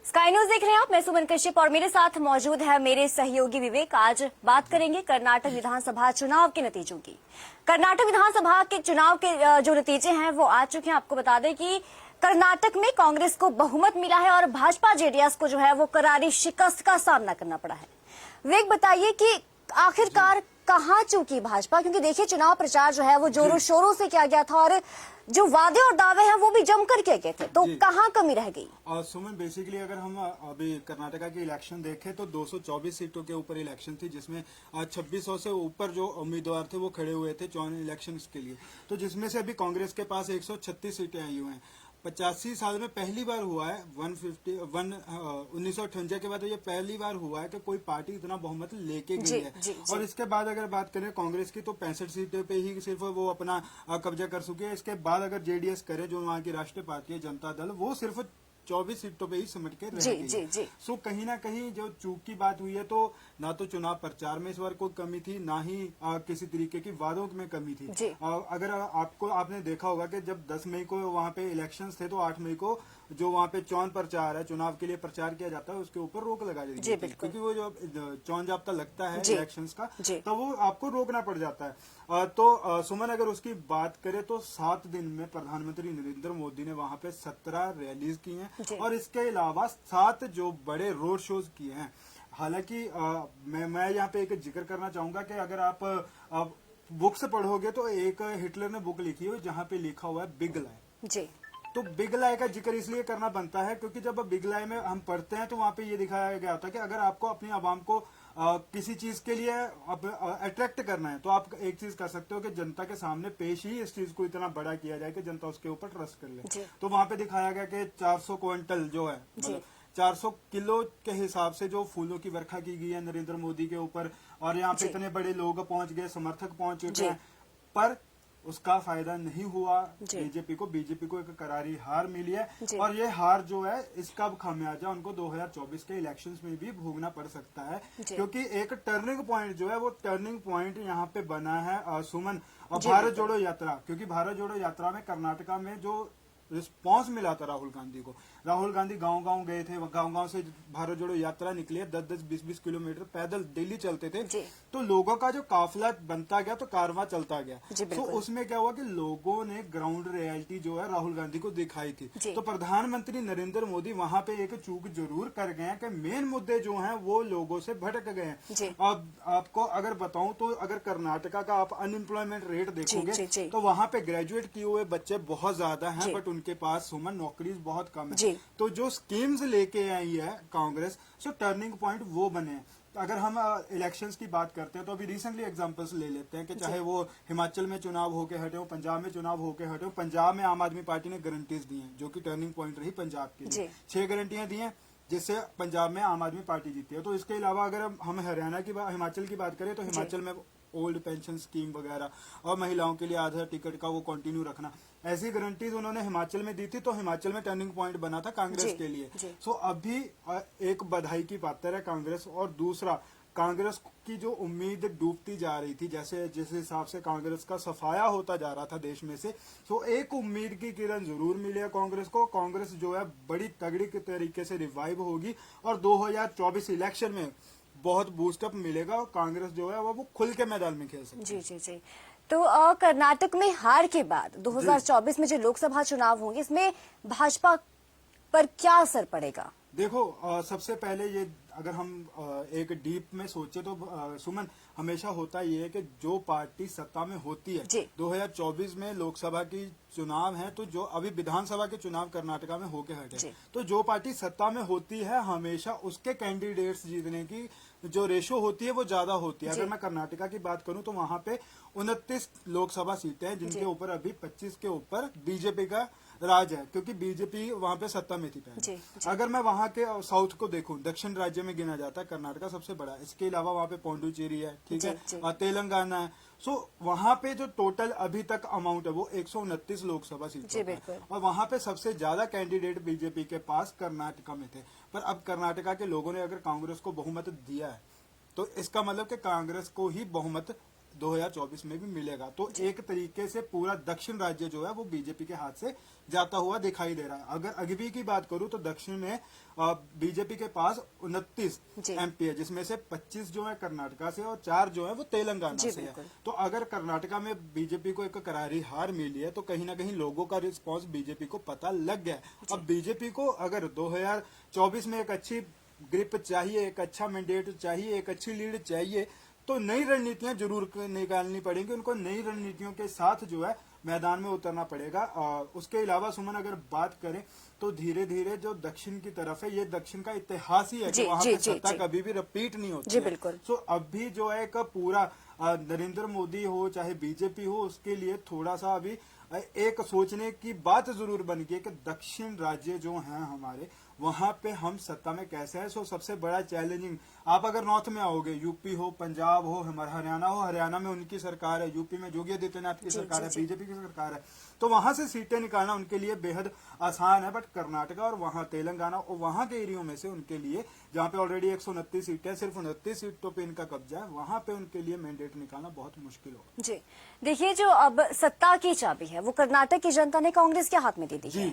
Sky news देख रहे हैं आप। मैं सुमन कश्यप और मेरे साथ मौजूद है मेरे सहयोगी विवेक। आज बात करेंगे कर्नाटक विधानसभा चुनाव के नतीजों की। कर्नाटक विधानसभा के चुनाव के जो नतीजे हैं वो आ चुके हैं। आपको बता दें कि कर्नाटक में कांग्रेस को बहुमत मिला है और भाजपा जेडीएस को जो है वो करारी शिकस्त का सामना करना पड़ा है। विवेक, बताइए कि आखिरकार कहां चूकी भाजपा, क्योंकि देखिए चुनाव प्रचार जो है वो जोरों शोरों से किया गया था और जो वादे और दावे हैं वो भी जमकर किए गए थे, तो कहां कमी रह गई? सुमन, बेसिकली अगर हम अभी कर्नाटका के इलेक्शन देखें तो 224 सीटों के ऊपर इलेक्शन थी, जिसमें 2600 से ऊपर जो उम्मीदवार थे वो खड़े हुए थे चुनाव इलेक्शन के लिए। तो जिसमें से अभी कांग्रेस के पास 136 सीटें आई हुई हैं। 85 साल में पहली बार हुआ है 1958 के बाद ये पहली बार हुआ है कि कोई पार्टी इतना बहुमत लेके गई है। और इसके बाद अगर बात करें कांग्रेस की तो 65 सीटों पे ही सिर्फ वो अपना कब्जा कर चुकी है। इसके बाद अगर जेडीएस करे, जो वहाँ की राष्ट्रीय पार्टी है जनता दल, वो सिर्फ 24 सीटों पे ही सिमट के रह गई। सो कहीं ना कहीं जो चूक की बात हुई है, तो ना तो चुनाव प्रचार में इस बार कोई कमी थी, ना ही किसी तरीके की वादों में कमी थी। अगर आपने देखा होगा कि जब 10 मई को वहाँ पे इलेक्शंस थे तो 8 मई को जो वहाँ पे चौन प्रचार है, चुनाव के लिए प्रचार किया जाता है, उसके ऊपर रोक लगा दी थी, क्योंकि वो जो चौन जाब्ता लगता है इलेक्शंस का, तो वो आपको रोकना पड़ जाता है। तो सुमन, अगर उसकी बात करें तो 7 दिन में प्रधानमंत्री नरेंद्र मोदी ने वहाँ पे 17 रैलीज की हैं और इसके अलावा 7 जो बड़े रोड शोज किए हैं। हालांकि मैं यहाँ पे एक जिक्र करना चाहूंगा कि अगर आप बुक्स पढ़ोगे तो एक हिटलर ने बुक लिखी है जहाँ पे लिखा हुआ है बिग लाई। तो बिग लाई का जिक्र इसलिए करना बनता है क्योंकि जब बिग लाई में हम पढ़ते हैं तो वहां पे ये दिखाया गया होता है कि अगर आपको अपनी आवाम को किसी चीज के लिए अट्रैक्ट करना है तो आप एक चीज कर सकते हो कि जनता के सामने पेश ही इस चीज को इतना बड़ा किया जाए कि जनता उसके ऊपर ट्रस्ट कर ले। तो वहां पे दिखाया गया कि 400 क्विंटल जो है, मतलब 400 किलो के हिसाब से जो फूलों की वर्षा की गई है नरेंद्र मोदी के ऊपर, और यहाँ पे इतने बड़े लोग पहुंच गए, समर्थक पहुंच चुके हैं, पर उसका फायदा नहीं हुआ बीजेपी को एक करारी हार मिली है। और ये हार जो है इसका खामियाजा उनको 2024 के इलेक्शंस में भी भोगना पड़ सकता है, क्योंकि एक टर्निंग पॉइंट जो है वो टर्निंग पॉइंट यहाँ पे बना है सुमन, और भारत जोड़ो यात्रा। क्योंकि भारत जोड़ो यात्रा में कर्नाटका में जो रिस्पांस मिला था राहुल गांधी को, राहुल गांधी गांव-गांव गए थे, गांव-गांव से भारत जोड़ो यात्रा निकली है, 10-10, 20-20 किलोमीटर पैदल डेली चलते थे। तो लोगों का जो काफिला बनता गया तो कारवां चलता गया। तो उसमें क्या हुआ कि लोगों ने ग्राउंड रियलिटी जो है राहुल गांधी को दिखाई थी। तो प्रधानमंत्री नरेंद्र मोदी वहां पे एक चूक जरूर कर गए हैं कि मेन मुद्दे जो हैं वो लोगों से भटक गए हैं। अब आपको अगर बताऊं तो अगर कर्नाटका का आप अनएम्प्लॉयमेंट रेट देखोगे तो वहां पे ग्रेजुएट किए हुए बच्चे बहुत ज्यादा हैं, बट उनके पास सुमन नौकरी बहुत कम है। तो जो स्कीम्स लेके आई है कांग्रेस, सो टर्निंग पॉइंट वो बने हैं। अगर हम इलेक्शंस की बात करते हैं तो अभी रिसेंटली एग्जांपल्स ले लेते हैं कि चाहे वो हिमाचल में चुनाव होके हटे हो, पंजाब में चुनाव होके हटे हो। पंजाब में आम आदमी पार्टी ने गारंटीज दी हैं जो कि टर्निंग पॉइंट रही पंजाब के लिए। 6 गारंटियां दी हैं जिससे पंजाब में आम आदमी पार्टी जीती है। तो इसके अलावा अगर हम हरियाणा की हिमाचल की बात करें तो हिमाचल में ओल्ड पेंशन स्कीम वगैरह और महिलाओं के लिए आधार टिकट का वो कंटिन्यू रखना, ऐसी गारंटीज उन्होंने हिमाचल में दी थी। तो हिमाचल में टर्निंग पॉइंट बना था कांग्रेस के लिए। सो अभी एक बधाई की पात्र है कांग्रेस, और दूसरा कांग्रेस की जो उम्मीद डूबती जा रही थी, जैसे जिस हिसाब से कांग्रेस का सफाया होता जा रहा था देश में से, तो एक उम्मीद की किरण जरूर मिली है कांग्रेस को। कांग्रेस जो है बड़ी तगड़ी के तरीके से रिवाइव होगी और 2024 इलेक्शन में बहुत बूस्टअप मिलेगा और कांग्रेस जो है वो खुल के मैदान में खेल सकती है। जी। तो कर्नाटक में हार के बाद 2024 में जो लोकसभा चुनाव होंगे, इसमें भाजपा पर क्या असर पड़ेगा? देखो, सबसे पहले ये अगर हम एक डीप में सोचे तो सुमन, हमेशा होता ये है कि जो पार्टी सत्ता में होती है, 2024 में लोकसभा की चुनाव है तो जो अभी विधानसभा के चुनाव कर्नाटका में होके हटे, तो जो पार्टी सत्ता में होती है हमेशा उसके कैंडिडेट्स जीतने की जो रेशो होती है वो ज्यादा होती है। अगर मैं कर्नाटका की बात करूं तो वहां पे 29 लोकसभा सीटें हैं, जिनके ऊपर अभी 25 के ऊपर बीजेपी का राज है, क्योंकि बीजेपी वहां पे सत्ता में थी पहले। अगर मैं वहां के साउथ को देखूं, दक्षिण राज्य में गिना जाता है कर्नाटका सबसे बड़ा। इसके अलावा वहां पे पौंडुचेरी है, ठीक है, और तेलंगाना है। सो वहां पे जो टोटल अभी तक अमाउंट है वो 129 लोकसभा सीटें है, और वहां पे सबसे ज्यादा कैंडिडेट बीजेपी के पास कर्नाटका में थे। पर अब कर्नाटका के लोगों ने अगर कांग्रेस को बहुमत दिया है तो इसका मतलब कि कांग्रेस को ही बहुमत 2024 में भी मिलेगा। तो एक तरीके से पूरा दक्षिण राज्य जो है वो बीजेपी के हाथ से जाता हुआ दिखाई दे रहा है। अगर अगवी की बात करूं तो दक्षिण में बीजेपी के पास 29 एमपी है, जिसमें से 25 जो है कर्नाटका से और 4 जो है वो तेलंगाना से है। तो अगर कर्नाटका में बीजेपी को एक करारी हार मिली है तो कहीं ना कहीं लोगों का रिस्पांस बीजेपी को पता लग गया है। अब बीजेपी को अगर 2024 में एक अच्छी ग्रिप चाहिए, एक अच्छा मैंडेट चाहिए, एक अच्छी लीड चाहिए, तो नई रणनीतियां जरूर निकालनी पड़ेंगी। उनको नई रणनीतियों के साथ जो है मैदान में उतरना पड़ेगा। उसके अलावा सुमन अगर बात करें तो धीरे धीरे जो दक्षिण की तरफ है, ये दक्षिण का इतिहास ही है कि वहां पे सत्ता कभी भी रिपीट नहीं होती है। तो अभी जो है एक पूरा नरेंद्र मोदी हो चाहे बीजेपी हो, उसके लिए थोड़ा सा अभी एक सोचने की बात जरूर बन गई है कि दक्षिण राज्य जो हैं हमारे, वहां पे हम सत्ता में कैसे हैं। सो सबसे बड़ा चैलेंजिंग, आप अगर नॉर्थ में आओगे, यूपी हो, पंजाब हो, हमारा हरियाणा हो, हरियाणा में उनकी सरकार है, यूपी में योगी आदित्यनाथ की सरकार है, बीजेपी की सरकार है, तो वहां से सीटें निकालना उनके लिए बेहद आसान है। बट कर्नाटका और वहां तेलंगाना और वहां के एरियो में से उनके लिए, जहां पे ऑलरेडी 129 सीटें, सिर्फ 29 सीटों पे इनका कब्जा है, वहां पे उनके लिए मैंडेट निकालना बहुत मुश्किल होगा। जी देखिए, जो अब सत्ता की चाबी है वो कर्नाटक की जनता ने कांग्रेस के हाथ में दे दी है,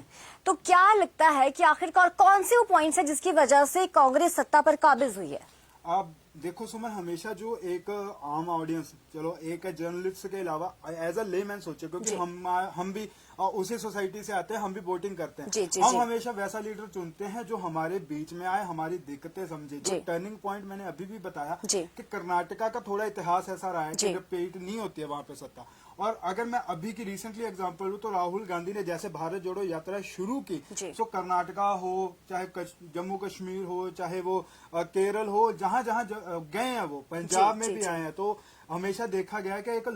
तो क्या लगता है कि आखिरकार कौन से वो पॉइंट्स है जिसकी वजह से कांग्रेस सत्ता पर काबिज हुई है? आप देखो सुमन, हमेशा जो एक आम ऑडियंस, चलो एक जर्नलिस्ट के अलावा एज अ लेमैन सोचे, क्योंकि हम भी उसी सोसाइटी से आते हैं, हम भी वोटिंग करते हैं, हम हमेशा वैसा लीडर चुनते हैं जो हमारे बीच में आए, हमारी दिक्कतें समझे। जो टर्निंग पॉइंट मैंने अभी भी बताया कि कर्नाटका का थोड़ा इतिहास ऐसा रहा है कि रिपीट नहीं होती है वहां पे सत्ता। और अगर मैं अभी की रिसेंटली एग्जांपल लूं तो राहुल गांधी ने जैसे भारत जोड़ो यात्रा शुरू की, तो कर्नाटका हो चाहे जम्मू कश्मीर हो चाहे वो केरल हो, जहां जहां गए हैं वो, पंजाब में भी आए हैं, तो हमेशा देखा गया है कि एक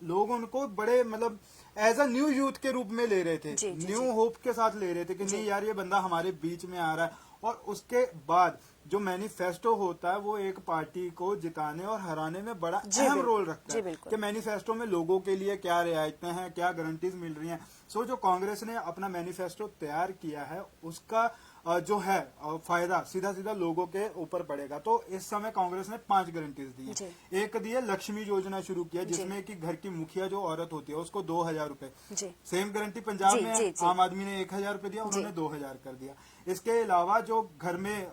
लोग उनको बड़े मतलब एज अ न्यू यूथ के रूप में ले रहे थे, न्यू होप के साथ ले रहे थे कि नहीं यार ये बंदा हमारे बीच में आ रहा है। और उसके बाद जो मैनिफेस्टो होता है वो एक पार्टी को जिताने और हराने में बड़ा अहम रोल रखता है कि मैनिफेस्टो में लोगों के लिए क्या रियायतें हैं, क्या गारंटीज मिल रही हैं। सो जो कांग्रेस ने अपना मैनिफेस्टो तैयार किया है उसका जो है फायदा सीधा सीधा लोगों के ऊपर पड़ेगा। तो इस समय कांग्रेस ने 5 गारंटीज दी है। एक दी है लक्ष्मी योजना शुरू किया, जिसमें कि घर की मुखिया जो औरत होती है उसको 2000 रुपए, सेम गारंटी पंजाब में है, आम आदमी ने 1000 रुपए दिया, उन्होंने 2000 कर दिया। इसके अलावा जो घर में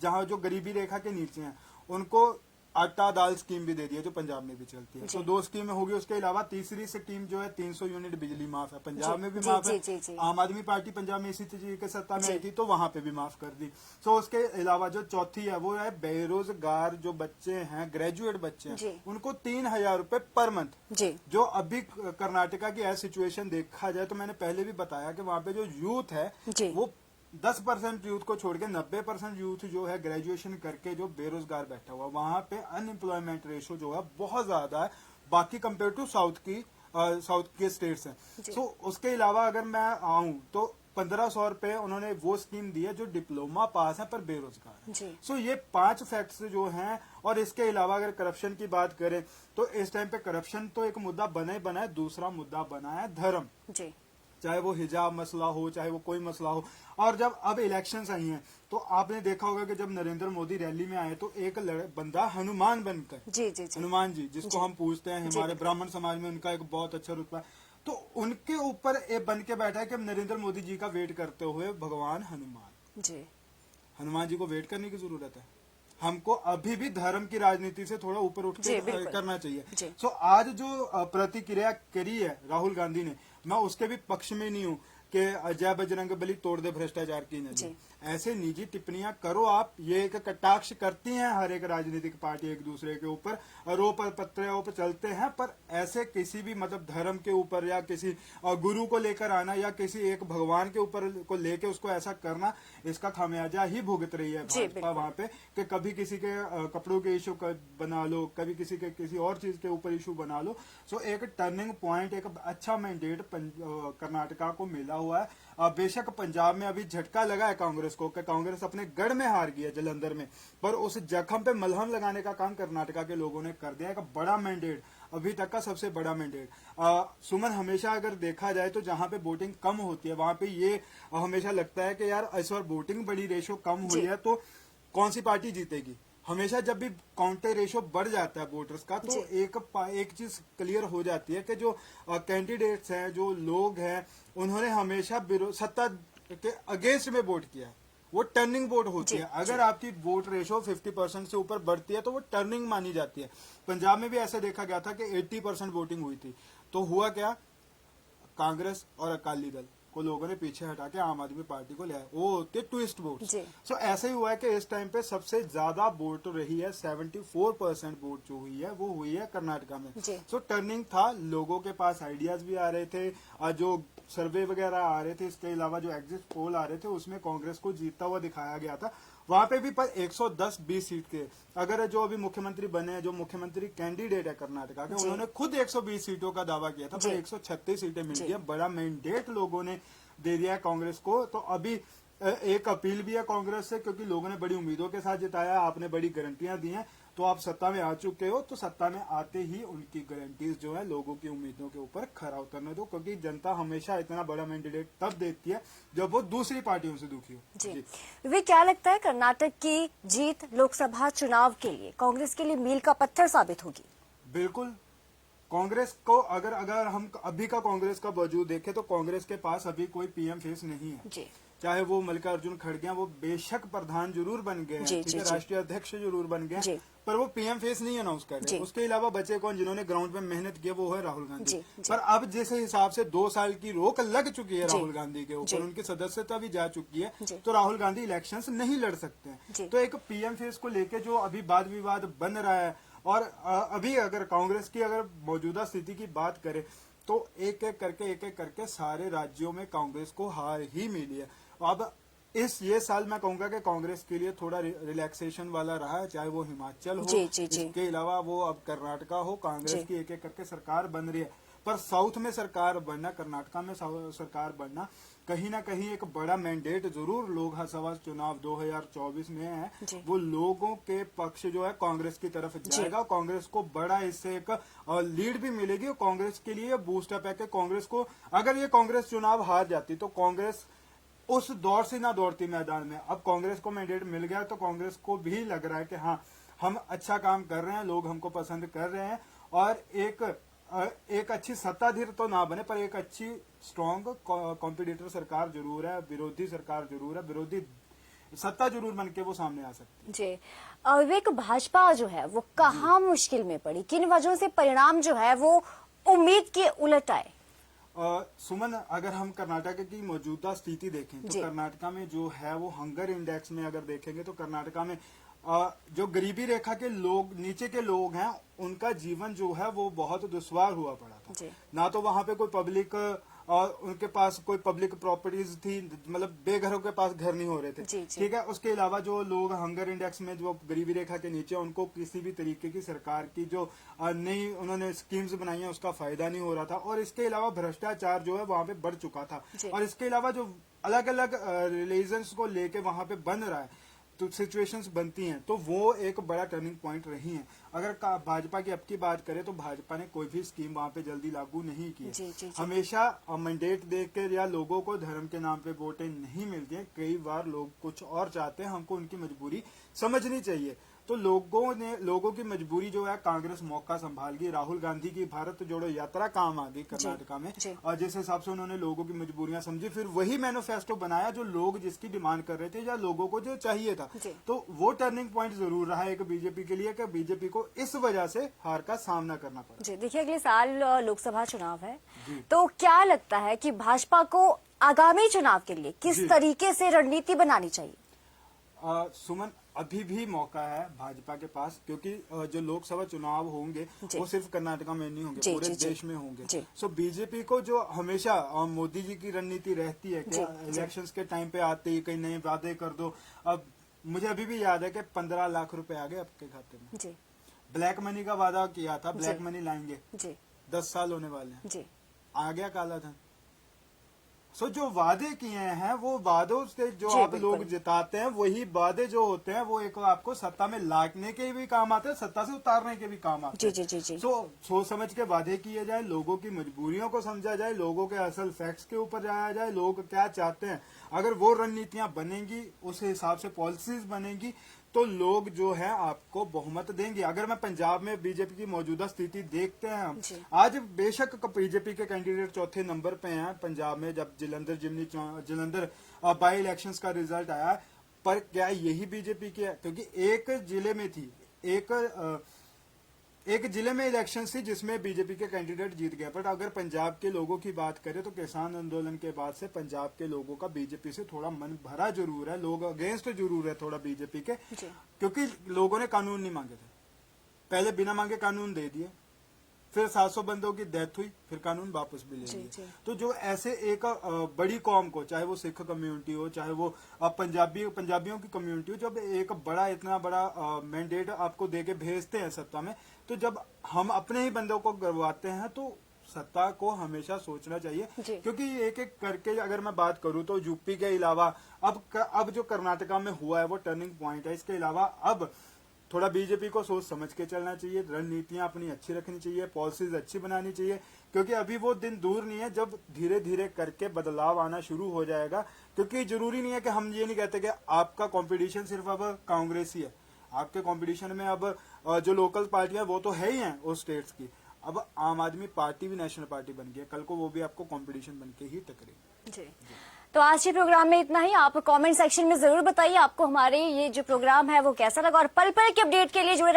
जहां जो गरीबी रेखा के नीचे हैं उनको आटा दाल स्कीम भी दे दी है, जो पंजाब में भी चलती है। तो 2 स्कीमें होगी। उसके अलावा तीसरी स्कीम जो है 300 यूनिट बिजली माफ है, पंजाब में भी माफ है। आम आदमी पार्टी पंजाब में इसी तरीके के सत्ता में आई थी तो वहां पे भी माफ कर दी। तो उसके अलावा जो चौथी है वो है बेरोजगार जो बच्चे हैं, ग्रेजुएट बच्चे हैं, उनको 3000 रुपए पर मंथ। जो अभी कर्नाटका की ऐसी सिचुएशन देखा जाए तो मैंने पहले भी बताया कि वहां पे जो यूथ है वो 10% यूथ को छोड़ के 90% यूथ जो है ग्रेजुएशन करके जो बेरोजगार बैठा हुआ, वहां पे अनएम्प्लॉयमेंट रेशो जो है बहुत ज्यादा है बाकी कंपेयर टू साउथ के स्टेट्स हैं। सो उसके अलावा अगर मैं आऊं तो 1500 रुपए उन्होंने वो स्कीम दी है जो डिप्लोमा पास है पर बेरोजगार है। सो ये 5 फैक्ट्स जो हैं। और इसके अलावा अगर करप्शन की बात करें तो इस टाइम पे करप्शन तो एक मुद्दा बना ही बना है, दूसरा मुद्दा बना है धर्म, चाहे वो हिजाब मसला हो चाहे वो कोई मसला हो। और जब अब इलेक्शंस आई हैं तो आपने देखा होगा कि जब नरेंद्र मोदी रैली में आए तो एक बंदा हनुमान बनकर, हनुमान जी जिसको हम पूछते हैं, हमारे ब्राह्मण समाज में उनका एक बहुत अच्छा रुतबा है, तो उनके ऊपर एक बन के बैठा है कि नरेंद्र मोदी जी का वेट करते हुए भगवान हनुमान, हनुमान जी को वेट करने की जरूरत है। हमको अभी भी धर्म की राजनीति से थोड़ा ऊपर उठ के करना चाहिए। सो आज जो प्रतिक्रिया करी है राहुल गांधी ने, मैं उसके भी पक्ष में नहीं हूं कि जय बजरंग बली तोड़ दे भ्रष्टाचार की नदी। ऐसे निजी टिप्पणियां करो आप, ये एक कटाक्ष करती हैं हर एक राजनीतिक पार्टी एक दूसरे के ऊपर, आरोप प्रत्यारोप चलते हैं, पर ऐसे किसी भी मतलब धर्म के ऊपर या किसी गुरु को लेकर आना या किसी एक भगवान के ऊपर को लेके उसको ऐसा करना, इसका खामियाजा ही भुगत रही है भाजपा वहां पे कि कभी किसी के कपड़ों के इशू बना लो, कभी किसी के किसी और चीज के ऊपर इशू बना लो। सो एक टर्निंग पॉइंट, एक अच्छा मैंडेट कर्नाटका को मिला हुआ है। बेशक पंजाब में अभी झटका लगा है कांग्रेस को कि कांग्रेस अपने गढ़ में हार गई है जलंधर में, पर उस जख्म पे मलहम लगाने का काम कर्नाटका के लोगों ने कर दिया है। एक बड़ा मैंडेट, अभी तक का सबसे बड़ा मैंडेट। सुमन, हमेशा अगर देखा जाए तो जहां पे वोटिंग कम होती है वहां पे ये हमेशा लगता है कि यार इस बार वोटिंग बड़ी रेशो कम हुई है तो कौन सी पार्टी जीतेगी। हमेशा जब भी काउंटर रेशो बढ़ जाता है वोटर्स का, तो एक चीज क्लियर हो जाती है कि जो कैंडिडेट्स हैं, जो लोग हैं, उन्होंने हमेशा सत्ता के अगेंस्ट में वोट किया है। वो टर्निंग वोट होती है। अगर आपकी वोट रेशो 50% से ऊपर बढ़ती है तो वो टर्निंग मानी जाती है। पंजाब में भी ऐसा देखा गया था कि 80% वोटिंग हुई थी। तो हुआ क्या, कांग्रेस और अकाली दल को लोगों ने पीछे हटा के आम आदमी पार्टी को ले आया। वो होते ट्विस्ट वोट। सो ऐसा ही हुआ है कि इस टाइम पे सबसे ज्यादा वोट रही है, 74% वोट जो हुई है वो हुई है कर्नाटका में। सो टर्निंग था, लोगों के पास आइडियाज भी आ रहे थे, जो सर्वे वगैरह आ रहे थे, इसके अलावा जो एग्जिट पोल आ रहे थे उसमें कांग्रेस को जीतता हुआ दिखाया गया था। वहां पे भी पर 110-20 सीट के, अगर जो अभी मुख्यमंत्री बने हैं, जो मुख्यमंत्री कैंडिडेट है कर्नाटका के, उन्होंने खुद 120 सीटों का दावा किया था, पर 136 सीटें मिल गई। बड़ा मैंडेट लोगों ने दे दिया है कांग्रेस को। तो अभी एक अपील भी है कांग्रेस से, क्योंकि लोगों ने बड़ी उम्मीदों के साथ जिताया, आपने बड़ी गारंटियां दी हैं, तो आप सत्ता में आ चुके हो, तो सत्ता में आते ही उनकी गारंटीज जो है लोगों की उम्मीदों के ऊपर खरा उतरने दो, क्योंकि जनता हमेशा इतना बड़ा मैंडेट तब देती है जब वो दूसरी पार्टियों से दुखी हो। जी वे क्या लगता है कर्नाटक की जीत लोकसभा चुनाव के लिए कांग्रेस के लिए मील का पत्थर साबित होगी? बिल्कुल। कांग्रेस को अगर हम अभी का कांग्रेस का वजूद देखें तो कांग्रेस के पास अभी कोई पीएम फेस नहीं है। चाहे वो मल्लिकार्जुन खड़गे, वो बेशक प्रधान जरूर बन गए हैं, ठीक है, राष्ट्रीय अध्यक्ष जरूर बन गए, पर वो पीएम फेस नहीं अनाउंस कर रहे। उसके अलावा बचे कौन जिन्होंने ग्राउंड में मेहनत की, वो है राहुल गांधी। पर अब जिस हिसाब से 2 साल की रोक लग चुकी है राहुल गांधी के ऊपर, उनकी सदस्यता भी जा चुकी है, तो राहुल गांधी इलेक्शंस नहीं लड़ सकते हैं। तो एक पीएम फेस को लेके जो अभी वाद विवाद बन रहा है, और अभी अगर कांग्रेस की अगर मौजूदा स्थिति की बात करें तो एक एक करके सारे राज्यों में कांग्रेस को हार ही मिली है। अब ये साल मैं कहूंगा कि कांग्रेस के लिए थोड़ा रिलैक्सेशन वाला रहा है, चाहे वो हिमाचल हो, इसके अलावा वो अब कर्नाटका हो, कांग्रेस की एक एक करके सरकार बन रही है। पर साउथ में सरकार बनना, कर्नाटका में सरकार बनना, कहीं ना कहीं एक बड़ा मैंडेट जरूर लोकसभा चुनाव 2024 में है, वो लोगों के पक्ष जो है कांग्रेस की तरफ जाएगा। कांग्रेस को बड़ा इससे एक लीड भी मिलेगी, और कांग्रेस के लिए बूस्टअप है कि कांग्रेस को, अगर ये कांग्रेस चुनाव हार जाती तो कांग्रेस उस दौर से ना दौड़ती मैदान में। अब कांग्रेस को मैंडेट मिल गया तो कांग्रेस को भी लग रहा है कि हाँ, हम अच्छा काम कर रहे हैं, लोग हमको पसंद कर रहे हैं, और एक अच्छी सत्ताधीर तो ना बने, पर एक अच्छी स्ट्रॉन्ग कॉम्पिटिटर सरकार जरूर है, विरोधी सरकार जरूर है, विरोधी सत्ता जरूर बन के वो सामने आ सकती है। जी विवेक, भाजपा जो है वो कहाँ मुश्किल में पड़ी, किन वजहों से परिणाम जो है वो उम्मीद के उलट आए? सुमन, अगर हम कर्नाटक की मौजूदा स्थिति देखें तो कर्नाटका में जो है वो हंगर इंडेक्स में अगर देखेंगे तो कर्नाटका में जो गरीबी रेखा के लोग, नीचे के लोग हैं, उनका जीवन जो है वो बहुत दुश्वार हुआ पड़ा था। ना तो वहां पे कोई पब्लिक, उनके पास कोई पब्लिक प्रॉपर्टीज थी, मतलब बेघरों के पास घर नहीं हो रहे थे, ठीक है। उसके अलावा जो लोग हंगर इंडेक्स में जो गरीबी रेखा के नीचे, उनको किसी भी तरीके की सरकार की जो नई उन्होंने स्कीम्स बनाई है उसका फायदा नहीं हो रहा था। और इसके अलावा भ्रष्टाचार जो है वहां पे बढ़ चुका था, और इसके अलावा जो अलग अलग रिलीजन्स को लेके वहां पे बन रहा है, तो सिचुएशंस बनती हैं, तो वो एक बड़ा टर्निंग पॉइंट रही है। अगर भाजपा की अब की बात करें तो भाजपा ने कोई भी स्कीम वहां पे जल्दी लागू नहीं की है। हमेशा मैंडेट देकर या लोगों को धर्म के नाम पे वोटें नहीं मिलती हैं। कई बार लोग कुछ और चाहते हैं, हमको उनकी मजबूरी समझनी चाहिए। तो लोगों की मजबूरी जो है, कांग्रेस मौका संभाल गई। राहुल गांधी की भारत जोड़ो यात्रा काम आ गई कर्नाटका में, और जिस हिसाब से उन्होंने लोगों की मजबूरियां समझी, फिर वही मैनिफेस्टो बनाया जो लोग जिसकी डिमांड कर रहे थे या लोगों को जो चाहिए था। तो वो टर्निंग पॉइंट जरूर रहा है एक बीजेपी के लिए, कि बीजेपी को इस वजह से हार का सामना करना पड़ा। जी देखिए, अगले साल लोकसभा चुनाव है, तो क्या लगता है कि भाजपा को आगामी चुनाव के लिए किस तरीके से रणनीति बनानी चाहिए? सुमन, अभी भी मौका है भाजपा के पास, क्योंकि जो लोकसभा चुनाव होंगे वो सिर्फ कर्नाटका में नहीं होंगे, पूरे देश में होंगे। सो बीजेपी को जो हमेशा मोदी जी की रणनीति रहती है कि इलेक्शंस के टाइम पे आते ही कई नए वादे कर दो। अब मुझे अभी भी याद है कि 15 लाख रुपए आ गए आपके खाते में। ब्लैक मनी का वादा किया था, ब्लैक मनी लाएंगे, 10 साल होने वाले हैं, आ गया काला धन। सो जो वादे किए हैं वो वादों से जो आप लोग जिताते हैं, वही वादे जो होते हैं वो एक आपको सत्ता में लाने के भी काम आते हैं, सत्ता से उतारने के भी काम आते हैं। सो सोच समझ के वादे किए जाए, लोगों की मजबूरियों को समझा जाए, लोगों के असल फैक्ट्स के ऊपर जाया जाए, लोग क्या चाहते हैं। अगर वो रणनीतियां बनेंगी, उस हिसाब से पॉलिसीज बनेंगी, तो लोग जो है आपको बहुमत देंगे। अगर मैं पंजाब में बीजेपी की मौजूदा स्थिति देखते हैं हम, आज बेशक बीजेपी के कैंडिडेट चौथे नंबर पे हैं पंजाब में, जब जलंधर बाई इलेक्शंस का रिजल्ट आया, पर क्या यही बीजेपी की है? क्योंकि एक जिले में थी, एक जिले में इलेक्शन थी जिसमें बीजेपी के कैंडिडेट जीत गए। बट अगर पंजाब के लोगों की बात करें तो किसान आंदोलन के बाद से पंजाब के लोगों का बीजेपी से थोड़ा मन भरा जरूर है, लोग अगेंस्ट जरूर है थोड़ा बीजेपी के, क्योंकि लोगों ने कानून नहीं मांगे थे, पहले बिना मांगे कानून दे दिए, फिर 700 बंदों की डेथ हुई, फिर कानून वापस भी ले लिए। तो जो ऐसे एक बड़ी कौम को, चाहे वो सिख कम्युनिटी हो, चाहे वो पंजाबियों की कम्युनिटी हो, जब एक बड़ा इतना बड़ा मैंडेट आपको देके भेजते हैं सत्ता में, तो जब हम अपने ही बंदों को गरवाते हैं तो सत्ता को हमेशा सोचना चाहिए। क्योंकि एक एक करके अगर मैं बात करूं तो यूपी के अलावा अब जो कर्नाटका में हुआ है वो टर्निंग पॉइंट है। इसके अलावा अब थोड़ा बीजेपी को सोच समझ के चलना चाहिए, रणनीतियां अपनी अच्छी रखनी चाहिए, पॉलिसीज अच्छी बनानी चाहिए, क्योंकि अभी वो दिन दूर नहीं है जब धीरे धीरे करके बदलाव आना शुरू हो जाएगा। क्योंकि जरूरी नहीं है कि हम ये नहीं कहते कि आपका कंपटीशन सिर्फ अब कांग्रेस ही है, आपके कंपटीशन में अब जो लोकल पार्टियां वो तो है ही हैं उस स्टेट्स की, अब आम आदमी पार्टी भी नेशनल पार्टी बन गई है, कल को वो भी आपको कंपटीशन बन के ही टकरेगी। जी, तो आज के प्रोग्राम में इतना ही। आप कमेंट सेक्शन में जरूर बताइए आपको हमारे ये जो प्रोग्राम है वो कैसा लगा, और पल पल के अपडेट के लिए जुड़े